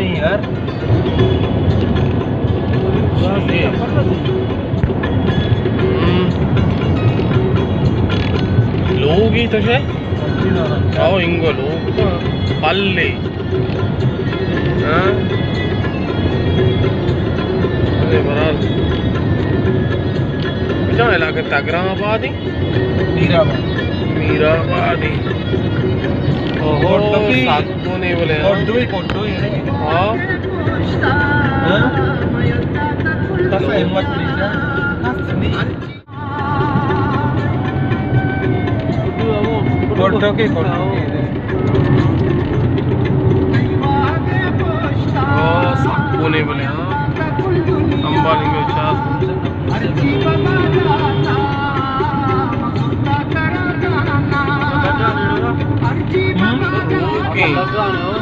नहीं यार लोगी तशें हांव हिंगो लोग पाल्ले अरे बराल क्या इलाके तगराबादी मीराबादी ओहो सागो नहीं बोले कोट्टू हाँ कसं आहे मत कोट्टू की सागो नहीं बोले हाँ अंबानी में चार ओके